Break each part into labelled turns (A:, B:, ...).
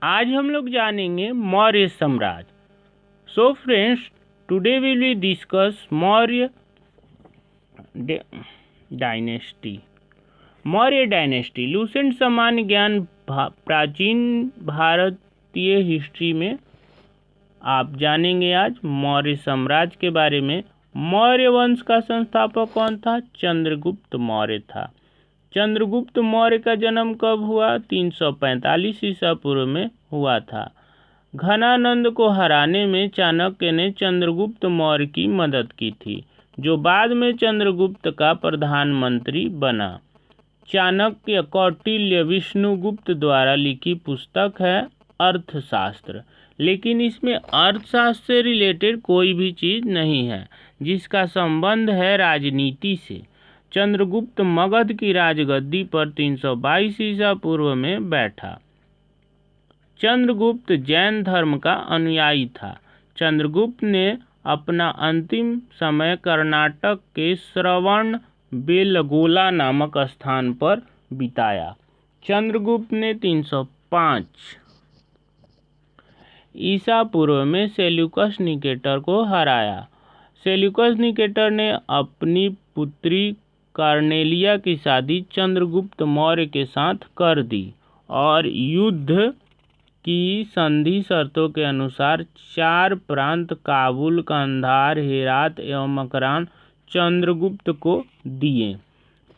A: आज हम लोग जानेंगे मौर्य साम्राज्य। So friends, today we will discuss Maurya dynasty. Maurya dynasty Lucent सामान्य ज्ञान प्राचीन भारतीय हिस्ट्री में आप जानेंगे आज मौर्य साम्राज्य के बारे में। मौर्य वंश का संस्थापक कौन था? चंद्रगुप्त मौर्य था। चंद्रगुप्त मौर्य का जन्म कब हुआ? 345 ईसा पूर्व में हुआ था। घनानंद को हराने में चाणक्य ने चंद्रगुप्त मौर्य की मदद की थी, जो बाद में चंद्रगुप्त का प्रधानमंत्री बना। चाणक्य कौटिल्य विष्णुगुप्त द्वारा लिखी पुस्तक है अर्थशास्त्र, लेकिन इसमें अर्थशास्त्र से रिलेटेड कोई भी चीज़ नहीं है जिसका संबंध है राजनीति से। चंद्रगुप्त मगध की राजगद्दी पर 322 ईसा पूर्व में बैठा। चंद्रगुप्त जैन धर्म का अनुयायी था। चंद्रगुप्त ने अपना अंतिम समय कर्नाटक के श्रवण बेलगोला नामक स्थान पर बिताया। चंद्रगुप्त ने 305 ईसा पूर्व में सेल्यूकस निकेटर को हराया। सेल्यूकस निकेटर ने अपनी पुत्री कार्नेलिया की शादी चंद्रगुप्त मौर्य के साथ कर दी और युद्ध की संधि शर्तों के अनुसार 4 प्रांत काबुल, कंधार, हेरात एवं मकरान चंद्रगुप्त को दिए।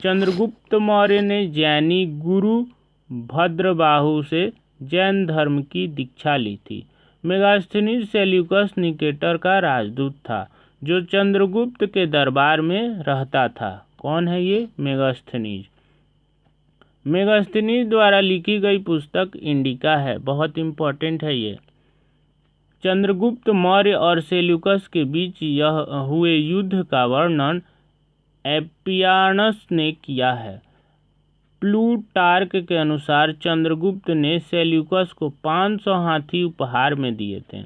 A: चंद्रगुप्त मौर्य ने जैनी गुरु भद्रबाहु से जैन धर्म की दीक्षा ली थी। मेगास्थनीज सेल्यूकस निकेटर का राजदूत था, जो चंद्रगुप्त के दरबार में रहता था। कौन है ये? मेगास्थनीज। मेगास्थनीज द्वारा लिखी गई पुस्तक इंडिका है, बहुत इम्पोर्टेंट है ये। चंद्रगुप्त मौर्य और सेल्यूकस के बीच यह हुए युद्ध का वर्णन एपियानस ने किया है। प्लूटार्क के अनुसार चंद्रगुप्त ने सेल्यूकस को 500 हाथी उपहार में दिए थे।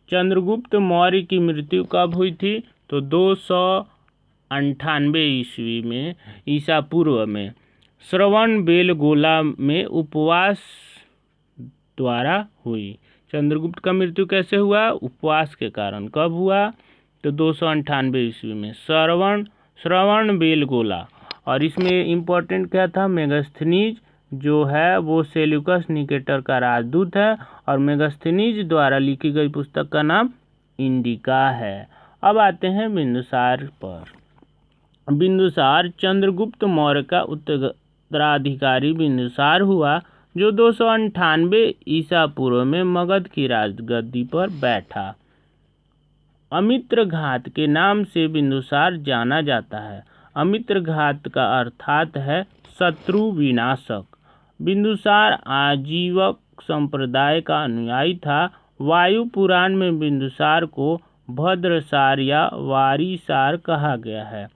A: चंद्रगुप्त मौर्य की मृत्यु कब हुई थी? तो 298 ईस्वी में ईसा पूर्व में श्रवण बेलगोला में उपवास द्वारा हुई। चंद्रगुप्त का मृत्यु कैसे हुआ? उपवास के कारण। कब हुआ? तो 298 ईस्वी में श्रवण बेलगोला। और इसमें इम्पोर्टेंट क्या था? मेगास्थनीज जो है वो सेल्यूकस निकेटर का राजदूत है और मेगास्थनीज द्वारा लिखी गई पुस्तक का नाम इंडिका है। अब आते हैं बिंदुसार पर। बिंदुसार चंद्रगुप्त मौर्य का उत्तराधिकारी बिंदुसार हुआ, जो 298 ईसा पूर्व में मगध की राजगद्दी पर बैठा। अमित्र घात के नाम से बिंदुसार जाना जाता है। अमित्र घात का अर्थात है शत्रु विनाशक। बिंदुसार आजीवक संप्रदाय का अनुयायी था। वायु पुराण में बिंदुसार को भद्रसार या वारीसार कहा गया है।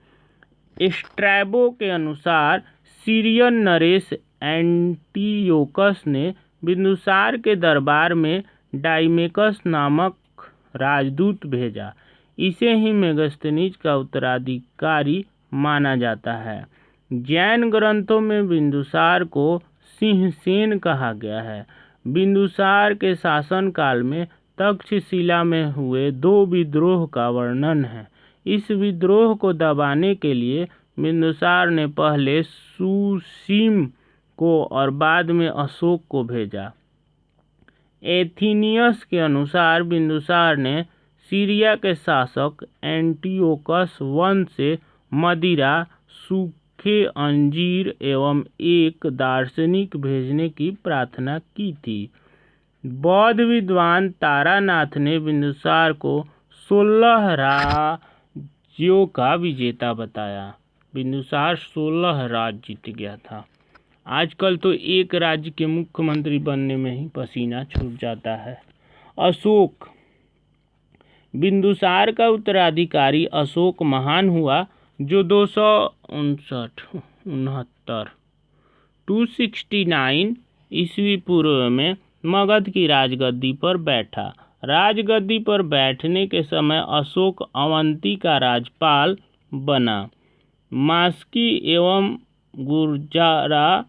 A: स्ट्रैबो के अनुसार सीरियन नरेश एंटियोकस ने बिंदुसार के दरबार में डाइमेकस नामक राजदूत भेजा। इसे ही मेगास्थनीज का उत्तराधिकारी माना जाता है। जैन ग्रंथों में बिंदुसार को सिंहसेन कहा गया है। बिंदुसार के शासनकाल में तक्षशिला में हुए 2 विद्रोह का वर्णन है। इस विद्रोह को दबाने के लिए बिंदुसार ने पहले सुसीम को और बाद में अशोक को भेजा। एथीनियस के अनुसार बिंदुसार ने सीरिया के शासक एंटियोकस I से मदिरा, सूखे अंजीर एवं एक दार्शनिक भेजने की प्रार्थना की थी। बौद्ध विद्वान तारानाथ ने बिंदुसार को 16 राज्यों का विजेता बताया। बिंदुसार 16 राज्य जीत गया था। आजकल तो एक राज्य के मुख्यमंत्री बनने में ही पसीना छूट जाता है। अशोक। बिंदुसार का उत्तराधिकारी अशोक महान हुआ, जो 269 ईस्वी पूर्व में मगध की राजगद्दी पर बैठा। राजगद्दी पर बैठने के समय अशोक अवंती का राजपाल बना। मास्की एवं गुर्जारा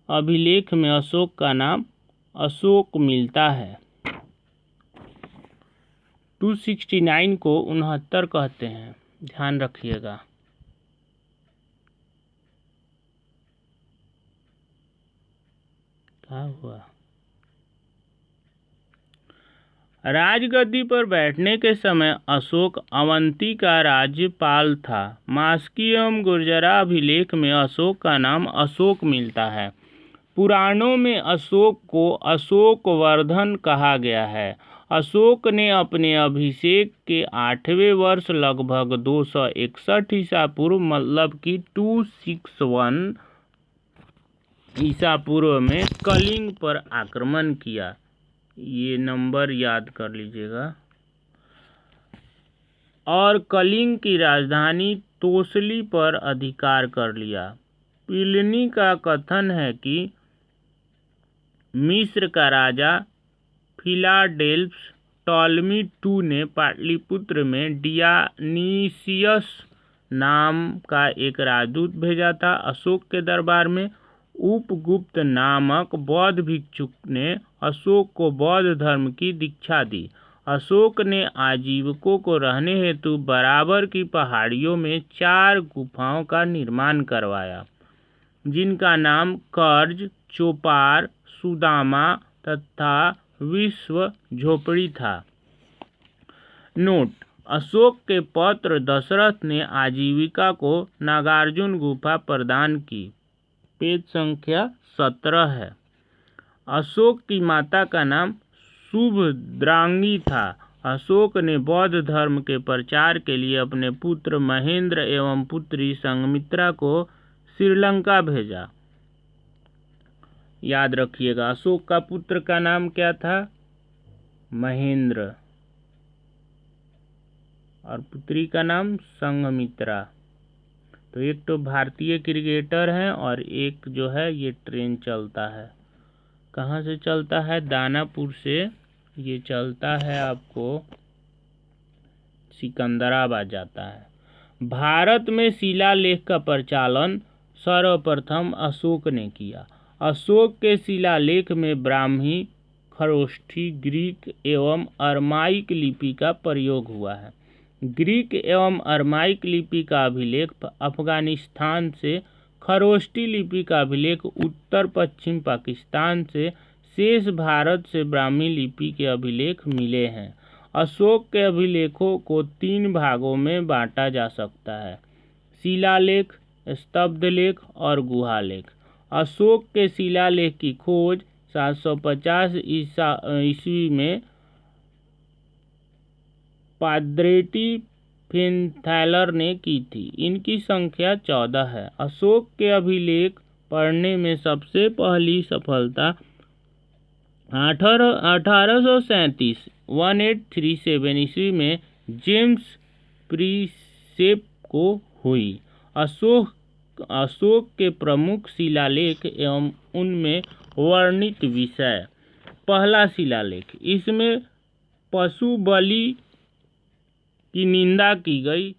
A: अभिलेख में अशोक का नाम अशोक मिलता है। 269 को 69 कहते हैं, ध्यान रखिएगा। क्या हुआ? राजगद्दी पर बैठने के समय अशोक अवंती का राज्यपाल था। मास्की एवं गुर्जरा अभिलेख में अशोक का नाम अशोक मिलता है। पुराणों में अशोक को अशोकवर्धन कहा गया है। अशोक ने अपने अभिषेक के 8वें वर्ष लगभग 261 ईसा पूर्व मतलब कि 261 ईसा पूर्व में कलिंग पर आक्रमण किया। ये नंबर याद कर लीजिएगा। और कलिंग की राजधानी तोसली पर अधिकार कर लिया। प्लिनी का कथन है कि मिस्र का राजा फिलाडेल्फस टॉलमी II ने पाटलिपुत्र में डियानीसियस नाम का एक राजदूत भेजा था। अशोक के दरबार में उपगुप्त नामक बौद्ध भिक्षुक ने अशोक को बौद्ध धर्म की दीक्षा दी। अशोक ने आजीविकों को रहने हेतु बराबर की पहाड़ियों में 4 गुफाओं का निर्माण करवाया, जिनका नाम कर्ज, चोपार, सुदामा तथा विश्व झोपड़ी था। नोट: अशोक के पौत्र दशरथ ने आजीविका को नागार्जुन गुफा प्रदान की। पेज संख्या 17 है। अशोक की माता का नाम शुभद्रांगी था। अशोक ने बौद्ध धर्म के प्रचार के लिए अपने पुत्र महेंद्र एवं पुत्री संघमित्रा को श्रीलंका भेजा। याद रखिएगा, अशोक का पुत्र का नाम क्या था? महेंद्र, और पुत्री का नाम संघमित्रा। तो एक तो भारतीय क्रिकेटर है और एक जो है ये ट्रेन चलता है। कहाँ से चलता है? दानापुर से ये चलता है, आपको सिकंदराबाद जाता है। भारत में शिलालेख का प्रचलन सर्वप्रथम अशोक ने किया। अशोक के शिलालेख में ब्राह्मी, खरोष्ठी, ग्रीक एवं अरमाइक लिपि का प्रयोग हुआ है। ग्रीक एवं अरमाइक लिपि का अभिलेख अफगानिस्तान से, खरोष्ठी लिपि का अभिलेख उत्तर पश्चिम पाकिस्तान से, शेष भारत से ब्राह्मी लिपि के अभिलेख मिले हैं। अशोक के अभिलेखों को 3 भागों में बांटा जा सकता है: शिलालेख, स्तब्धलेख और गुहालेख। अशोक के शिलालेख की खोज 750 ईस्वी में पाद्रेटी फिनथैलर ने की थी। इनकी संख्या 14 है। अशोक के अभिलेख पढ़ने में सबसे पहली सफलता 1837 ईस्वी में जेम्स प्रिंसेप को हुई। अशोक के प्रमुख शिलालेख एवं उनमें वर्णित विषय। पहला शिलालेख, इसमें पशु बलि की निंदा की गई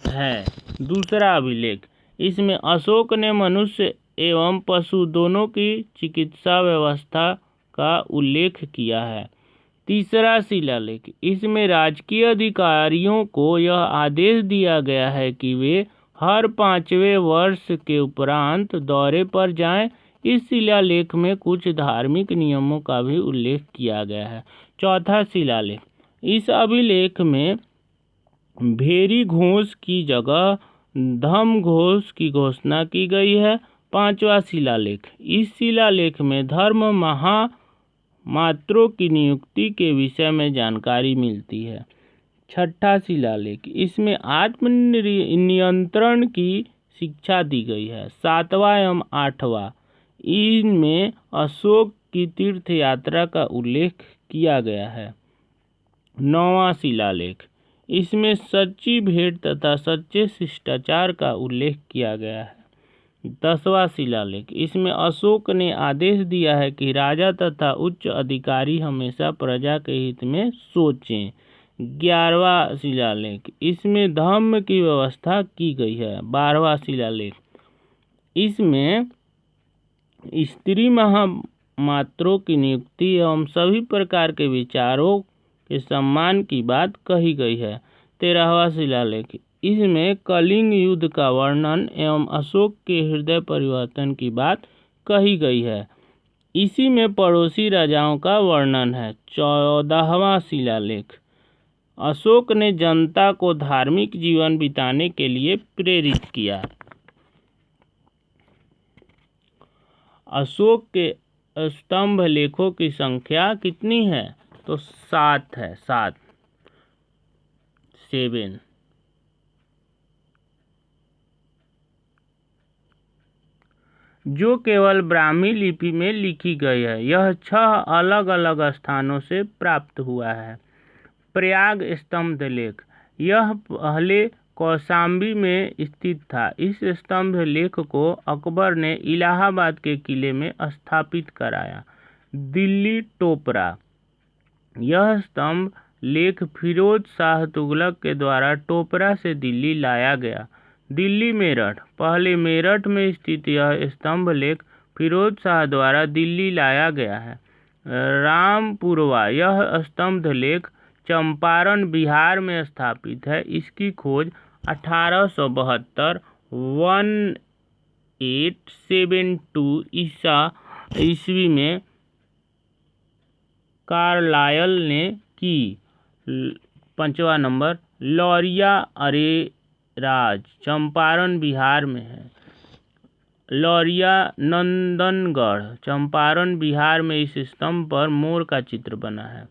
A: है। दूसरा अभिलेख, इसमें अशोक ने मनुष्य एवं पशु दोनों की चिकित्सा व्यवस्था का उल्लेख किया है। तीसरा शिलालेख, इसमें राजकीय अधिकारियों को यह आदेश दिया गया है कि वे हर 5वें वर्ष के उपरांत दौरे पर जाएं। इस शिलालेख में कुछ धार्मिक नियमों का भी उल्लेख किया गया है। चौथा शिलालेख, इस अभिलेख में भेरी घोष की जगह धम घोष की घोषणा की गई है। पांचवा शिलालेख, इस शिलालेख में धर्म महामात्रों की नियुक्ति के विषय में जानकारी मिलती है। छठा शिलालेख, इसमें आत्मनियंत्रण की शिक्षा दी गई है। सातवां एवं आठवां, इनमें अशोक की तीर्थ यात्रा का उल्लेख किया गया है। नौवां शिलालेख, इसमें सच्ची भेंट तथा सच्चे शिष्टाचार का उल्लेख किया गया है। 10वां शिलालेख, इसमें अशोक ने आदेश दिया है कि राजा तथा उच्च अधिकारी हमेशा प्रजा के हित में सोचें। 11वां शिलालेख, इसमें धम्म की व्यवस्था की गई है। 12वां शिलालेख, इसमें स्त्री मात्रों की नियुक्ति एवं सभी प्रकार के विचारों के सम्मान की बात कही गई है। 13वां शिलालेख, इसमें कलिंग युद्ध का वर्णन एवं अशोक के हृदय परिवर्तन की बात कही गई है। इसी में पड़ोसी राजाओं का वर्णन है। 14वां शिलालेख, अशोक ने जनता को धार्मिक जीवन बिताने के लिए प्रेरित किया। अशोक के स्तंभ लेखों की संख्या कितनी है? तो 7 है। 7 जो केवल ब्राह्मी लिपि में लिखी गई है। यह 6 अलग अलग स्थानों से प्राप्त हुआ है। प्रयाग स्तंभ लेख, यह पहले कौशाम्बी में स्थित था। इस स्तंभ लेख को अकबर ने इलाहाबाद के किले में स्थापित कराया। दिल्ली टोपरा, यह स्तंभ लेख फिरोज शाह तुगलक के द्वारा टोपरा से दिल्ली लाया गया। दिल्ली मेरठ, पहले मेरठ में स्थित यह स्तंभ लेख फिरोज शाह द्वारा दिल्ली लाया गया है। रामपुरवा, यह स्तंभ लेख चंपारण बिहार में स्थापित है। इसकी खोज 1872 1872 ईस्वी में कार्लायल ने की। 5वां नंबर, लौरिया अरेराज चंपारण बिहार में है। लौरिया नंदनगढ़ चंपारण बिहार में इस स्तंभ पर मोर का चित्र बना है।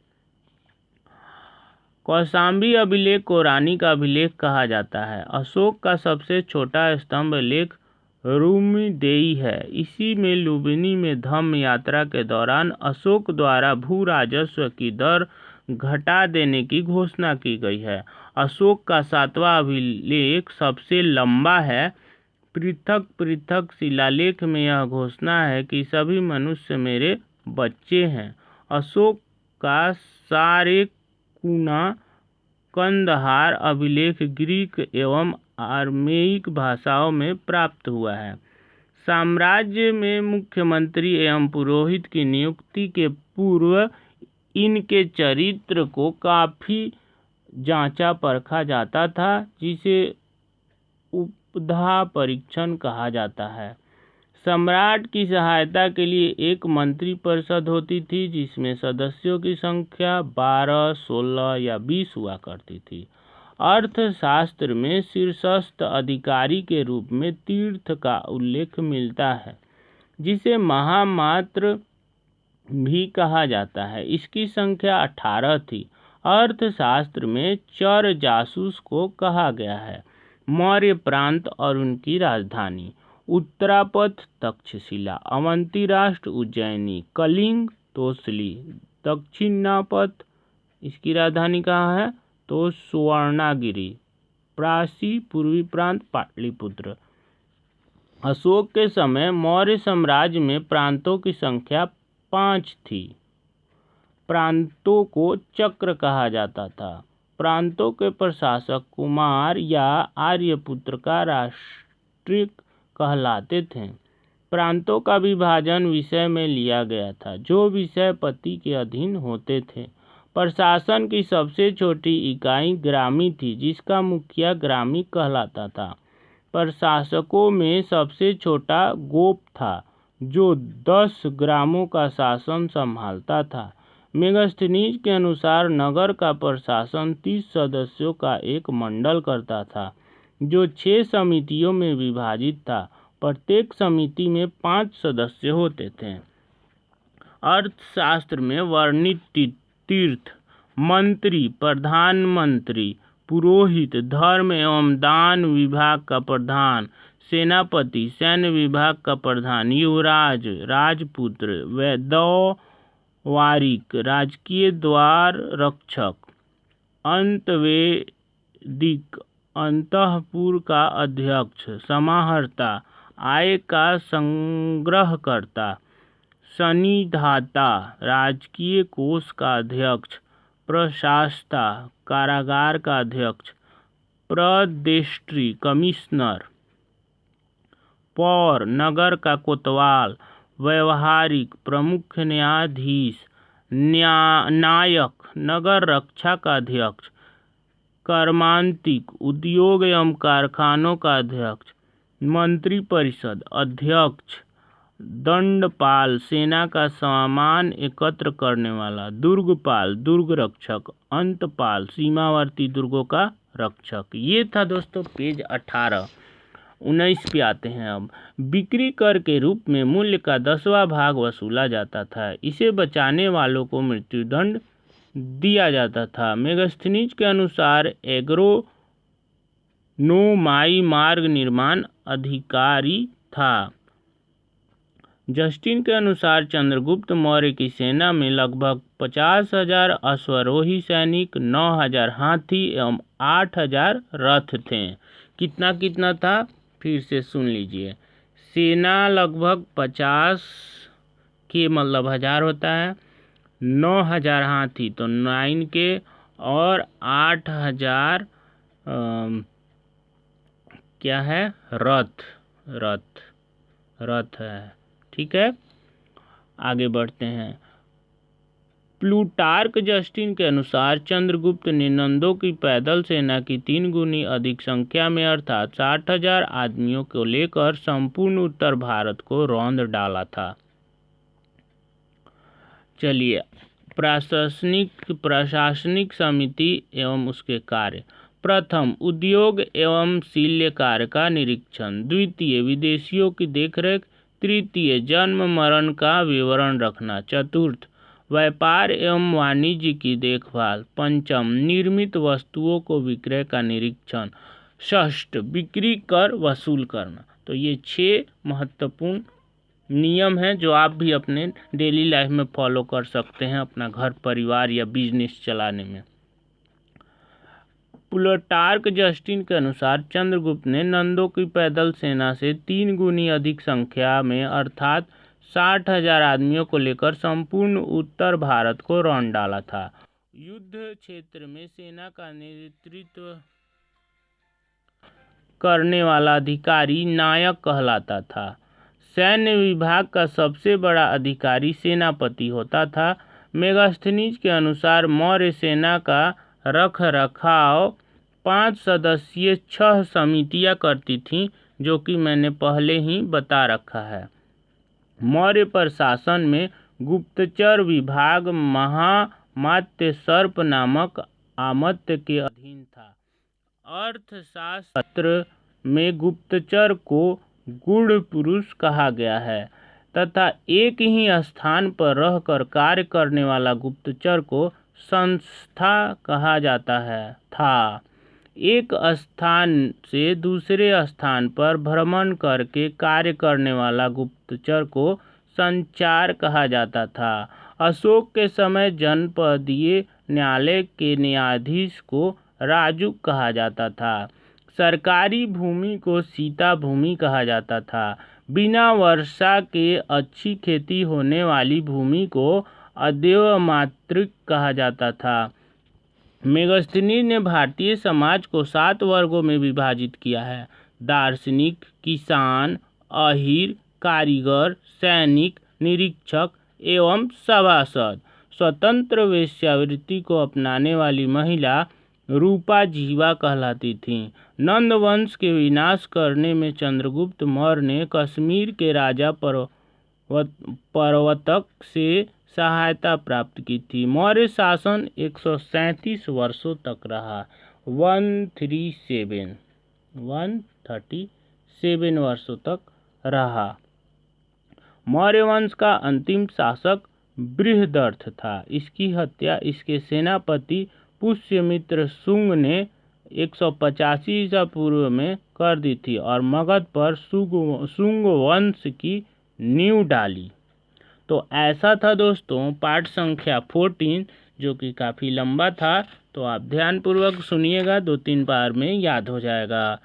A: कौशाम्बी अभिलेख को रानी का अभिलेख कहा जाता है। अशोक का सबसे छोटा स्तंभ लेख रूमीदेई है। इसी में लुम्बिनी में धम्म यात्रा के दौरान अशोक द्वारा भू राजस्व की दर घटा देने की घोषणा की गई है। अशोक का 7वां अभिलेख सबसे लंबा है। पृथक पृथक शिलालेख में यह घोषणा है कि सभी मनुष्य मेरे बच्चे हैं। अशोक का सारेकुना कंदहार अभिलेख ग्रीक एवं आर्मेयिक भाषाओं में प्राप्त हुआ है। साम्राज्य में मुख्यमंत्री एवं पुरोहित की नियुक्ति के पूर्व इनके चरित्र को काफी जांचा परखा जाता था, जिसे उपधा परीक्षण कहा जाता है। सम्राट की सहायता के लिए एक मंत्री परिषद होती थी, जिसमें सदस्यों की संख्या 12, 16 या 20 हुआ करती थी। अर्थशास्त्र में शीर्षस्थ अधिकारी के रूप में तीर्थ का उल्लेख मिलता है, जिसे महामात्र भी कहा जाता है। इसकी संख्या 18 थी। अर्थशास्त्र में चर जासूस को कहा गया है। मौर्य प्रांत और उनकी राजधानी, उत्तरापथ तक्षशिला, अवंती राष्ट्र उज्जैनी, कलिंग तोसली, दक्षिणापथ इसकी राजधानी कहाँ है? तो सुवर्णागिरी, प्रासी पूर्वी प्रांत पाटलिपुत्र। अशोक के समय मौर्य साम्राज्य में प्रांतों की संख्या 5 थी। प्रांतों को चक्र कहा जाता था। प्रांतों के प्रशासक कुमार या आर्यपुत्र का राष्ट्रिक कहलाते थे। प्रांतों का विभाजन विषय में लिया गया था, जो विषय पति के अधीन होते थे। प्रशासन की सबसे छोटी इकाई ग्रामी थी, जिसका मुखिया ग्रामी कहलाता था। प्रशासकों में सबसे छोटा गोप था, जो 10 ग्रामों का शासन संभालता था। मेगास्थनीज के अनुसार नगर का प्रशासन 30 सदस्यों का एक मंडल करता था, जो 6 समितियों में विभाजित था। प्रत्येक समिति में 5 सदस्य होते थे। अर्थशास्त्र में वर्णित तीर्थ, मंत्री, प्रधानमंत्री, पुरोहित, धर्म एवं दान विभाग का प्रधान, सेनापति, सैन्य विभाग का प्रधान, युवराज, राजपुत्र, वैदवारिक, राजकीय द्वार रक्षक, अंतवेदिक, अंतःपुर का अध्यक्ष, समाहर्ता, आय का संग्रहकर्ता, सन्निधाता, राजकीय कोष का अध्यक्ष, प्रशास्ता, कारागार का अध्यक्ष, प्रदेष्ट्री, कमिश्नर, पौर, नगर का कोतवाल, व्यवहारिक, प्रमुख न्यायाधीश, नायक, नगर रक्षा का अध्यक्ष, कर्मांतिक, उद्योग एवं कारखानों का अध्यक्ष, मंत्रिपरिषद अध्यक्ष, दंडपाल, सेना का सामान एकत्र करने वाला, दुर्गपाल, दुर्ग रक्षक, अंतपाल, सीमावर्ती दुर्गों का रक्षक। ये था दोस्तों पेज 18। 19 पे आते हैं। अब बिक्री कर के रूप में मूल्य का 10वां भाग वसूला जाता था। इसे बचाने वालों को मृत्युदंड दिया जाता था। मेगास्थनीज के अनुसार एग्रोनोमाई मार्ग निर्माण अधिकारी था। जस्टिन के अनुसार चंद्रगुप्त मौर्य की सेना में लगभग 50,000 अश्वारोही सैनिक, 9,000 हाथी एवं 8,000 रथ थे। कितना कितना था फिर से सुन लीजिए। सेना लगभग 50 के मतलब 1000 होता है, 9,000 हाथी तो 9 के, और 8,000 क्या है, रथ है। ठीक है, आगे बढ़ते हैं। प्लूटार्क जस्टिन के अनुसार चंद्रगुप्त ने नंदों की पैदल सेना की 3 गुनी अधिक संख्या में अर्थात 60,000 आदमियों को लेकर संपूर्ण उत्तर भारत को रौंद डाला था। चलिए, प्रशासनिक समिति एवं उसके कार्य। प्रथम, उद्योग एवं शिल्य कार्य का निरीक्षण। द्वितीय, विदेशियों की देखरेख। तृतीय, जन्म मरण का विवरण रखना। चतुर्थ, व्यापार एवं वाणिज्य की देखभाल। पंचम, निर्मित वस्तुओं को विक्रय का निरीक्षण। षष्ठ, बिक्री कर वसूल करना। तो ये 6 महत्वपूर्ण नियम हैं जो आप भी अपने डेली लाइफ में फॉलो कर सकते हैं अपना घर परिवार या बिजनेस चलाने में। प्लूटार्क जस्टिन के अनुसार चंद्रगुप्त ने नंदों की पैदल सेना से 3 गुनी अधिक संख्या में अर्थात 60,000 आदमियों को लेकर संपूर्ण उत्तर भारत को रौंद डाला था। युद्ध क्षेत्र में सेना का नेतृत्व करने वाला अधिकारी नायक कहलाता था। सैन्य विभाग का सबसे बड़ा अधिकारी सेनापति होता था। मेगास्थनीज के अनुसार मौर्य सेना का रख रखाव 5 सदस्यीय 6 समितियां करती थीं, जो कि मैंने पहले ही बता रखा है। मौर्य प्रशासन में गुप्तचर विभाग महामात्य सर्प नामक आमत्य के अधीन था। अर्थशास्त्र में गुप्तचर को गूढ़ पुरुष कहा गया है तथा एक ही स्थान पर रहकर कार्य करने वाला गुप्तचर को संस्था कहा जाता था। एक स्थान से दूसरे स्थान पर भ्रमण करके कार्य करने वाला गुप्तचर को संचार कहा जाता था। अशोक के समय जनपदीय न्यायालय के न्यायाधीश को राजुक कहा जाता था। सरकारी भूमि को सीता भूमि कहा जाता था। बिना वर्षा के अच्छी खेती होने वाली भूमि को अदेवमातृक कहा जाता था। मेगास्थनीज ने भारतीय समाज को 7 वर्गों में विभाजित किया है: दार्शनिक, किसान, अहीर, कारीगर, सैनिक, निरीक्षक एवं सभासद। स्वतंत्र वेश्यावृत्ति को अपनाने वाली महिला रूपा जीवा कहलाती थीं। नंद वंश के विनाश करने में चंद्रगुप्त मौर्य ने कश्मीर के राजा परवतक से सहायता प्राप्त की थी। मौर्य शासन 137 वर्षों तक रहा। 137 वर्षों तक रहा। मौर्य वंश का अंतिम शासक बृहदर्थ था। इसकी हत्या इसके सेनापति पुष्यमित्र शुंग ने 185 ईसा पूर्व में कर दी थी और मगध पर शुंग वंश की नींव डाली। तो ऐसा था दोस्तों पाठ संख्या 14, जो कि काफ़ी लंबा था, तो आप ध्यानपूर्वक सुनिएगा, 2-3 बार में याद हो जाएगा।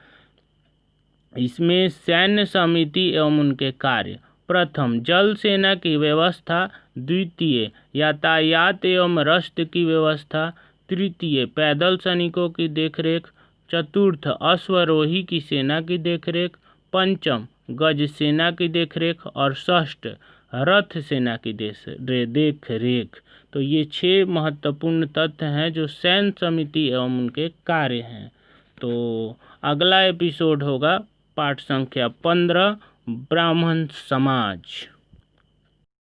A: इसमें सैन्य समिति एवं उनके कार्य। प्रथम, जल सेना की व्यवस्था। द्वितीय, यातायात एवं रसद की व्यवस्था। तृतीय, पैदल सैनिकों की देखरेख। चतुर्थ, अश्वारोही की सेना की देखरेख। पंचम, गज सेना की देखरेख। और षष्ठ, रथ सेना की देख रेख। तो ये 6 महत्वपूर्ण तथ्य हैं जो सैन्य समिति एवं उनके कार्य हैं। तो अगला एपिसोड होगा पाठ संख्या 15, ब्राह्मण समाज।